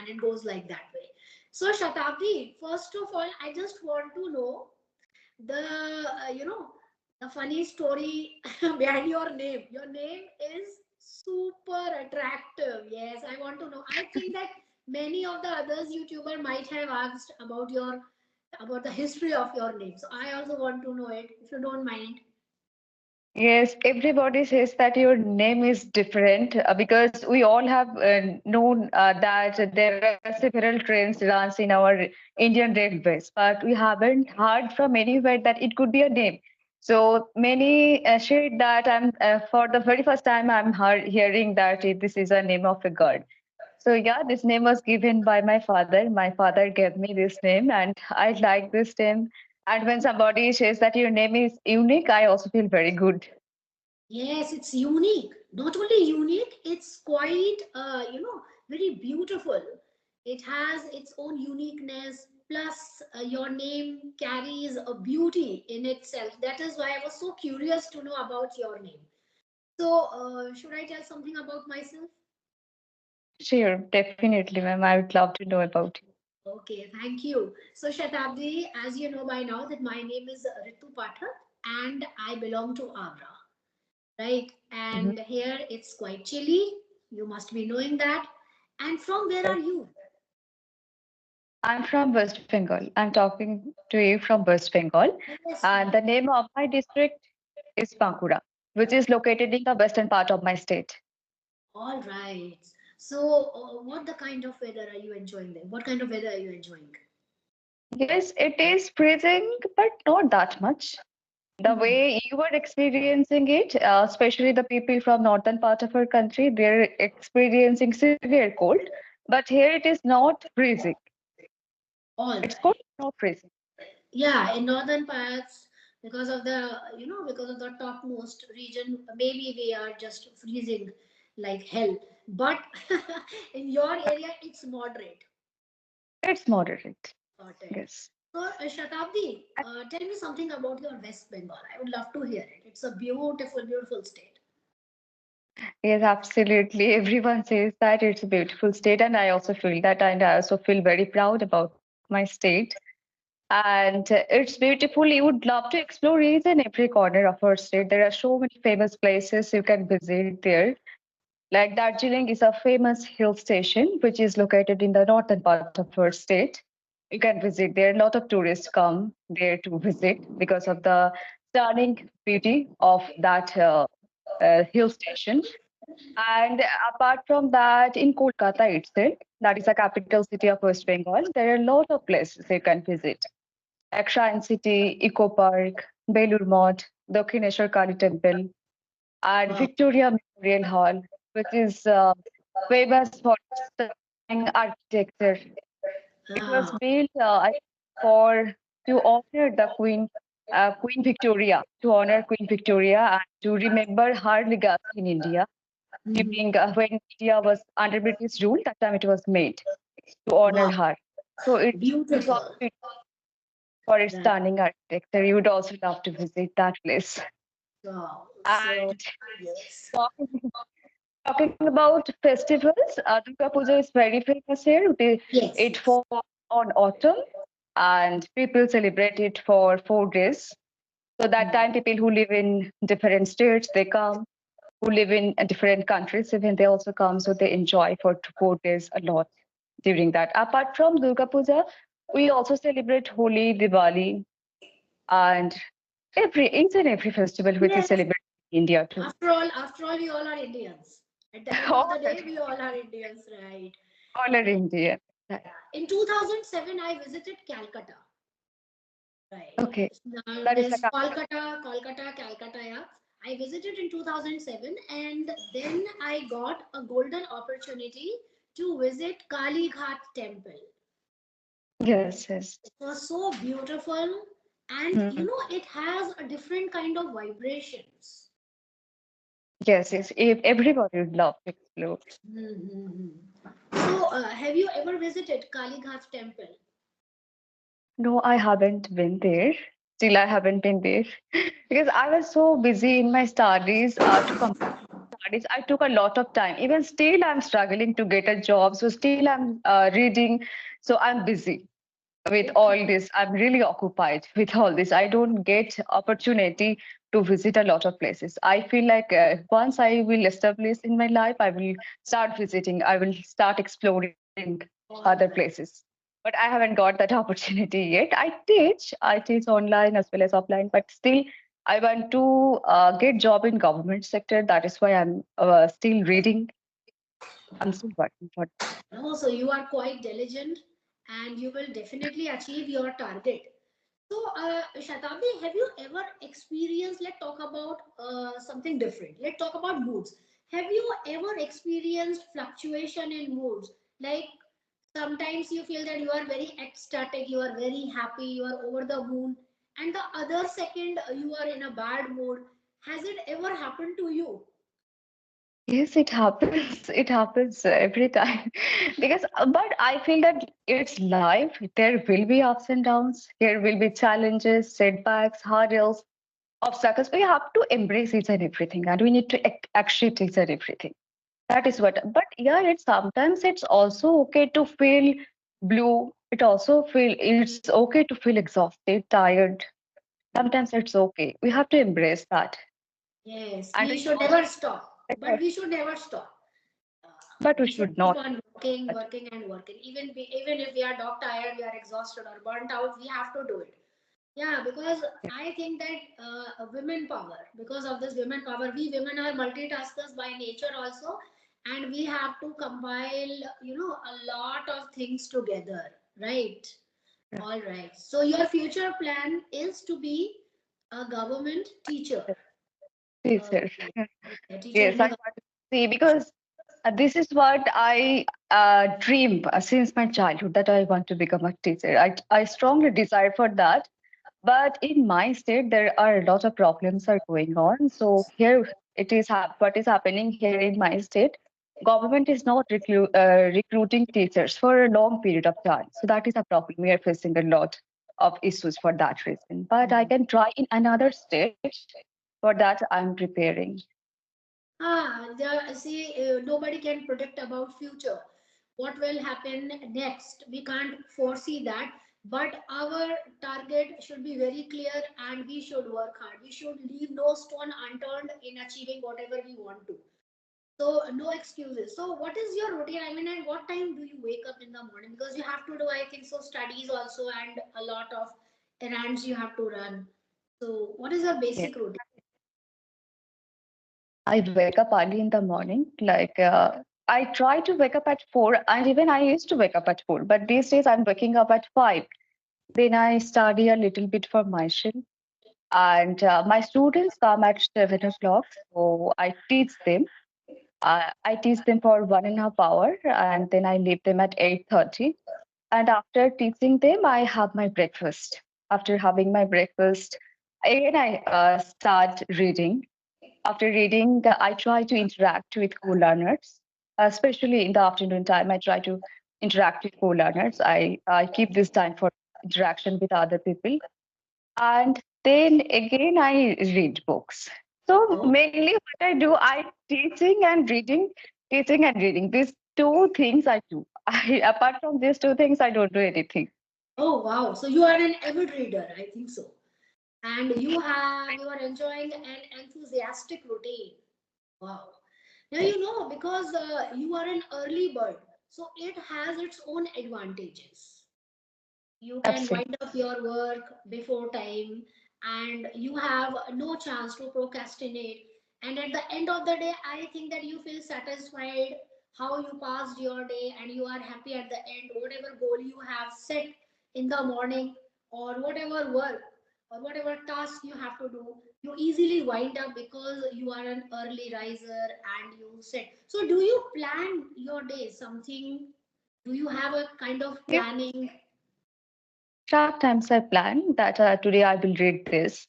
and it goes like that way. So Shatabdi, first of all, I just want to know the the funny story behind your name. Your name is super attractive. Yes, I want to know. I think that many of the others YouTuber might have asked about the history of your name, so I also want to know it, if you don't mind. Yes, everybody says that your name is different because we all have known that there are several trains runs in our Indian Railways, but we haven't heard from anywhere that it could be a name. So many shared that for the very first time hearing that this is a name of a god. So yeah, this name was given by my father. My father gave me this name, and I like this name. And when somebody says that your name is unique, I also feel very good. Yes, it's unique. Not only unique, it's quite, very beautiful. It has its own uniqueness. Plus, your name carries a beauty in itself. That is why I was so curious to know about your name. So, should I tell something about myself? Sure, definitely, ma'am. I would love to know about you. Okay, thank you. So, Shatabdi, as you know by now, that my name is Ritu Pathak and I belong to Agra, right? Mhm. And here it's quite chilly. You must be knowing that. And from where are Yes. you? I'm from West Bengal. I'm talking to you from West Bengal. Yes, And the name of my district is Bankura, which is located in the western part of my state. all right. So, what the kind of weather are you enjoying there? What kind of weather are you enjoying? Yes, it is freezing, but not that much. The Hmm. way you were experiencing it, especially the people from northern part of our country, they're experiencing severe cold. But here it is not freezing. All It's cold, right. not freezing. Yeah, in northern parts, because of because of the topmost region, maybe we are just freezing like hell. But in your area, it's moderate. It's moderate. Got it. Yes. So, Shatabdi, tell me something about your West Bengal. I would love to hear it. It's a beautiful, beautiful state. Yes, absolutely. Everyone says that it's a beautiful state, and I also feel that, and I also feel very proud about my state. And it's beautiful. You would love to explore each and every corner of our state. There are so many famous places you can visit there. Like Darjeeling is a famous hill station, which is located in the northern part of our state. You can visit there. A lot of tourists come there to visit because of the stunning beauty of that hill station. And apart from that, in Kolkata itself, that is the capital city of West Bengal, there are a lot of places you can visit. Like Shrine City, Eco Park, Belur Math, Dakshineshwar Kali Temple, and Wow. Victoria Memorial Hall, which is famous for its stunning architecture. It was Ah. built for to honor the Queen Victoria, to honor Queen Victoria and to remember her legacy in India Mhm. during when India was under British rule. That time it was made to honor Wow. her. So it's also Beautiful. for its Right. stunning architecture. You would also love to visit that place. Wow. So, And yes. talking, talking about festivals, Durga Puja is very famous here. Yes, It yes. falls on autumn and people celebrate it for 4 days. So that Hmm. time people who live in different states, they come, who live in different countries, even they also come. So they enjoy for 4 days a lot during that. Apart from Durga Puja, we also celebrate Holi, Diwali, and each and every festival which is Yes. celebrated in India too. After all, we all are Indians. At the end of all, the day, we all are Indians, right? all are Indian. In 2007, I visited Calcutta. Right. Okay, Now that is the there's capital. Calcutta, yeah. I visited in 2007 and then I got a golden opportunity to visit Kali Ghat temple. Yes, yes. It was so beautiful and Hmm. it has a different kind of vibrations. Yes, yes. Everybody would love to explore. Mm-hmm. So, have you ever visited Kali Ghat temple? No, I haven't been there. Still, I haven't been there because I was so busy in my studies to complete studies, I took a lot of time. Even still, I'm struggling to get a job. So still, I'm reading. So I'm busy with Okay. all this. I'm really occupied with all this. I don't get opportunity to visit a lot of places. I feel like once I will establish in my life, I will start visiting. I will start exploring other All right. places. But I haven't got that opportunity yet. I teach online as well as offline, but still I want to get job in government sector. That is why I'm still reading. I'm still working for. No, so you are quite diligent and you will definitely achieve your target. So, Shatabdi, have you ever experienced? Let's talk about something different. Let's talk about moods. Have you ever experienced fluctuation in moods? Like sometimes you feel that you are very ecstatic, you are very happy, you are over the moon, and the other second you are in a bad mood. Has it ever happened to you? Yes, it happens. It happens every time. Because, but I feel that it's life. There will be ups and downs. There will be challenges, setbacks, hurdles, obstacles. We have to embrace each and everything, and we need to accept each and everything. That is what. But yeah, it's also okay to feel blue. It's okay to feel exhausted, tired. Sometimes it's okay. We have to embrace that, Yes, and we we should also, never stop. But we should never stop. but we We should should keep not. on working, working, and working. Even if we are dog tired, we are exhausted or burnt out, we have to do it. Yeah, because I think that women power, because of this women power, we women are multitaskers by nature also, and we have to compile, a lot of things together, right? All right. So your future plan is to be a government teacher. Yes, sir. Okay. Okay. Teacher Yes, in I a want to see because this is what I dream since my childhood that I want to become a teacher. I strongly desire for that. But in my state, there are a lot of problems are going on. So here what is happening here in my state. Government is not recruiting teachers for a long period of time. So that is a problem. We are facing a lot of issues for that reason. But I government. can try in another state. For that, I'm preparing. See, nobody can predict about future. What will happen next? We can't foresee that. But our target should be very clear, and we should work hard. We should leave no stone unturned in achieving whatever we want to. So no excuses. So what is your routine? I mean, and what time do you wake up in the morning? Because you have to do, I think, so studies also and a lot of errands you have to run. So what is your Yeah. basic routine? I wake up early in the morning. I try to wake up at 4, and even I used to wake up at 4, but these days I'm waking up at 5. Then I study a little bit for myself. And my students come at 7 o'clock, so I teach them. I teach them for 1.5 hours, and then I leave them at 8:30. And after teaching them, I have my breakfast. After having my breakfast, again I start reading. After reading, I try to interact with co-learners, especially in the afternoon time. I try to interact with co-learners. I keep this time for interaction with other people. And then again, I read books. So Oh, mainly what I do, I teaching and reading. These two things I do. Apart from these two things, I don't do anything. oh wow. So you are an avid reader, I think so. And you are enjoying an enthusiastic routine. Wow. Now Yes, because you are an early bird, so it has its own advantages. You can absolutely. wind up your work before time, and you have no chance to procrastinate. And at the end of the day, I think that you feel satisfied how you passed your day, and you are happy at the end. Whatever goal you have set in the morning, or whatever work or whatever task you have to do, you easily wind up because you are an early riser and you set. So do you plan your day something? Do you have a kind of Yes, planning? sometimes I plan that today I will read this.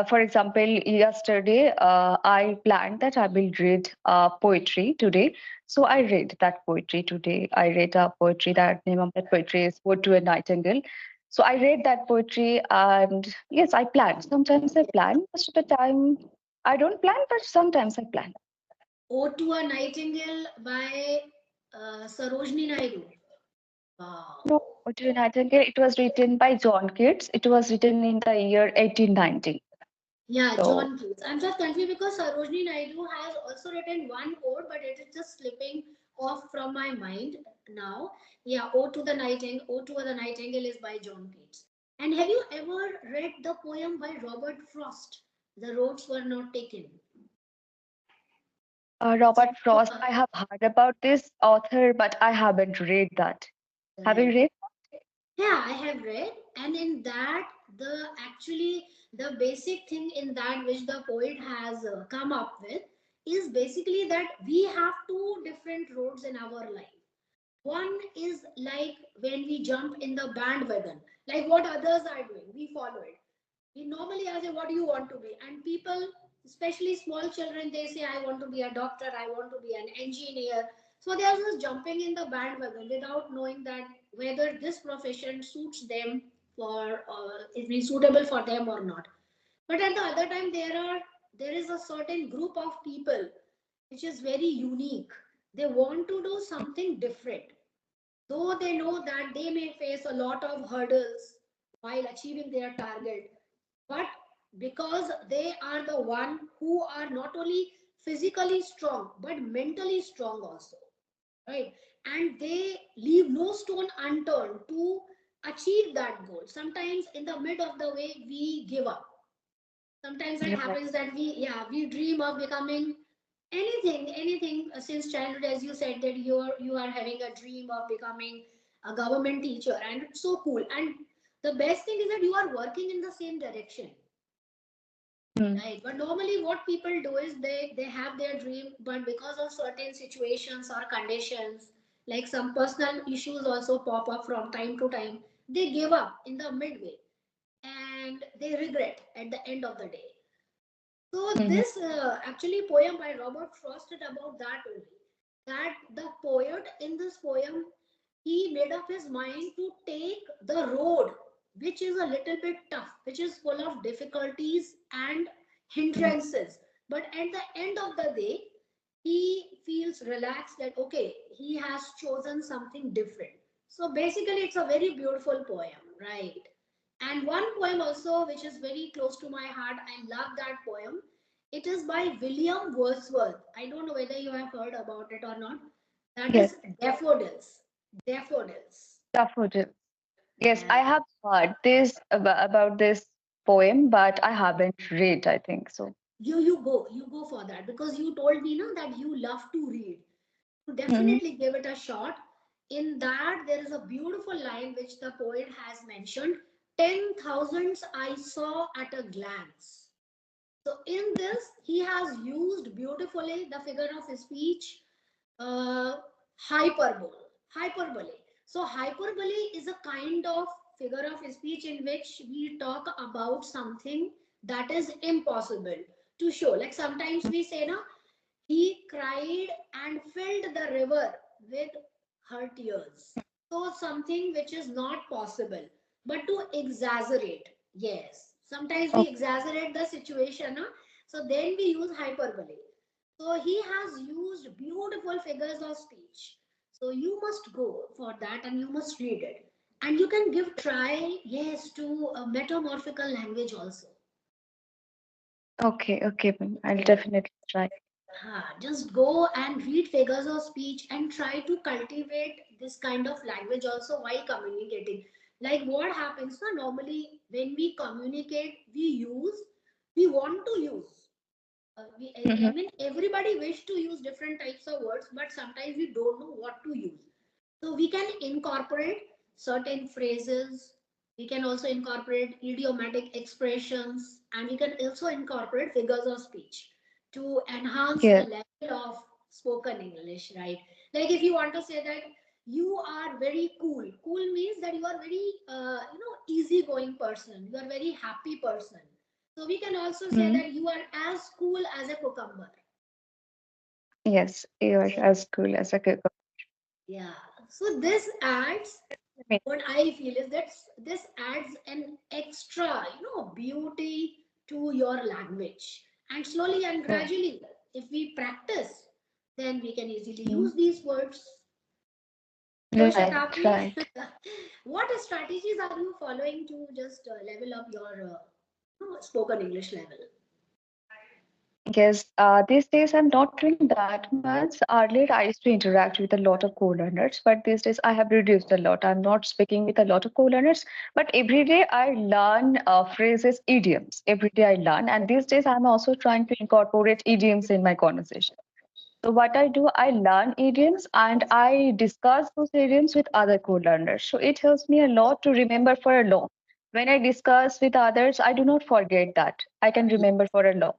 For example, yesterday I planned that I will read poetry today. So I read that poetry today. I read a poetry. That name of that poetry is "Ode to a Nightingale." So I read that poetry, and yes, I plan. Sometimes I plan. Most of the time, I don't plan, but sometimes I plan. Ode to a Nightingale by Sarojini Naidu. No, Wow. Ode Nightingale, it was written by John Keats. It was written in the year 1890. Yeah, So, John Keats. I'm just confused because Sarojini Naidu has also written one ode, but it is just slipping off from my mind now. Yeah, Ode to the Nightingale is by John Keats. And have you ever read the poem by Robert Frost? The roads were not taken. It's Robert a, Frost, I have heard about this author, but I haven't read that. Have you right. read? Yeah, I have read, and in that, the actually the basic thing in that which the poet has come up with is basically that we have two different roads in our life. One is like when we jump in the bandwagon, like what others are doing, we follow it. We normally ask, what do you want to be? And people, especially small children, they say, I want to be a doctor, I want to be an engineer. So they are just jumping in the bandwagon without knowing that whether this profession suits them for is suitable for them or not. But at the other time, there is a certain group of people which is very unique. They want to do something different, though they know that they may face a lot of hurdles while achieving their target, but because they are the one who are not only physically strong but mentally strong also, right? And they leave no stone unturned to achieve that goal. Sometimes in the mid of the way we give up. Sometimes it Right. happens that we dream of becoming anything since childhood, as you said that you are having a dream of becoming a government teacher, and it's so cool. And the best thing is that you are working in the same direction. Hmm. Right, but normally what people do is they have their dream, but because of certain situations or conditions, like some personal issues also pop up from time to time, they give up in the midway and they regret at the end of the day. So Mhm. this actually poem by Robert Frost is about that only. That the poet in this poem, he made up his mind to take the road which is a little bit tough, which is full of difficulties and Mhm. hindrances. But at the end of the day, he feels relaxed that okay, he has chosen something different. So basically, it's a very beautiful poem, right? And one poem also, which is very close to my heart, I love that poem. It is by William Wordsworth. I don't know whether you have heard about it or not. That Yes, is Daffodils. Daffodils. Daffodil. Yes, I Yeah. have heard this about this poem, but I haven't read, I think so. You go for that because you told me na, that you love to read. You Mhm. definitely give it a shot. In that, there is a beautiful line which the poet has mentioned: 10,000s I saw at a glance. So in this, he has used beautifully the figure of speech, uh, hyperbole. Hyperbole. So hyperbole is a kind of figure of speech in which we talk about something that is impossible to show. Like sometimes we say, "Na, he cried and filled the river with her tears." So something which is not possible, but to exaggerate. Yes, sometimes we Oh, exaggerate the situation, huh? So then we use hyperbole. So he has used beautiful figures of speech. So you must go for that and you must read it. And you can give try, yes, to a metamorphical language also. okay, okay, ma'am. I'll definitely try. Just go and read figures of speech and try to cultivate this kind of language also while communicating. Like what happens na, normally when we communicate, we want to use. I Mhm. mean, everybody wish to use different types of words, but sometimes we don't know what to use. So we can incorporate certain phrases. We can also incorporate idiomatic expressions, and we can also incorporate figures of speech to enhance the Yes. level of spoken English, right? Like if you want to say that you are very cool. Cool means that you are very, easygoing person. You are very happy person. So we can also say Mhm. that you are as cool as a cucumber. Yes, you are as cool as a cucumber. Yeah. So this adds, what I feel is that this adds an extra, beauty to your language. And slowly and Yes. gradually, if we practice, then we can easily Mm. use these words. So, Right, Shatabdi, right. what strategies are you following to just level up your spoken English level? Yes, these days I'm not doing that much. Earlier, I used to interact with a lot of co-learners, but these days I have reduced a lot. I'm not speaking with a lot of co-learners, but every day I learn phrases, idioms. Every day I learn, and these days I'm also trying to incorporate idioms in my conversation. So what I do, I learn idioms and I discuss those idioms with other co-learners. So it helps me a lot to remember for a long. When I discuss with others, I do not forget that. I can remember for a long.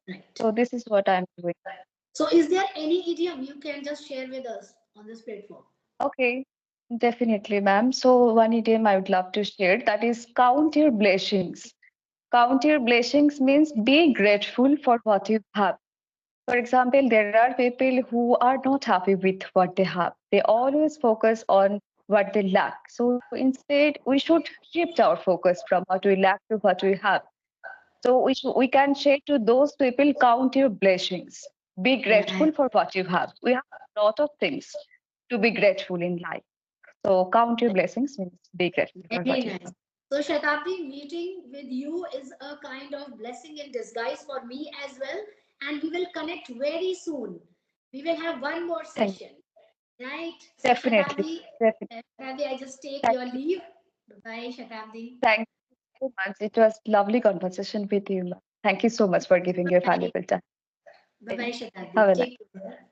Right. So this is what I'm doing. So, is there any idiom you can just share with us on this platform? Okay, definitely, ma'am. So one idiom I would love to share, that is count your blessings. Count your blessings means be grateful for what you have. For example, there are people who are not happy with what they have. They always focus on what they lack. So instead, we should shift our focus from what we lack to what we have. So we can say to those people, count your blessings. Be grateful Right. for what you have. We have a lot of things to be grateful in life. So count your blessings means be grateful for Very what you nice. have. So, Shatabdi, meeting with you is a kind of blessing in disguise for me as well. And we will connect very soon. We will have one more Thank session. Right? So, definitely, definitely. Shatabdi, I just take Thank, your leave. Bye, Shatabdi. thank you so much. It was lovely conversation with you, ma'am. Thank you so much for giving your Bye. valuable time. Bye, bye, Shatabdi. Have a nice Take care.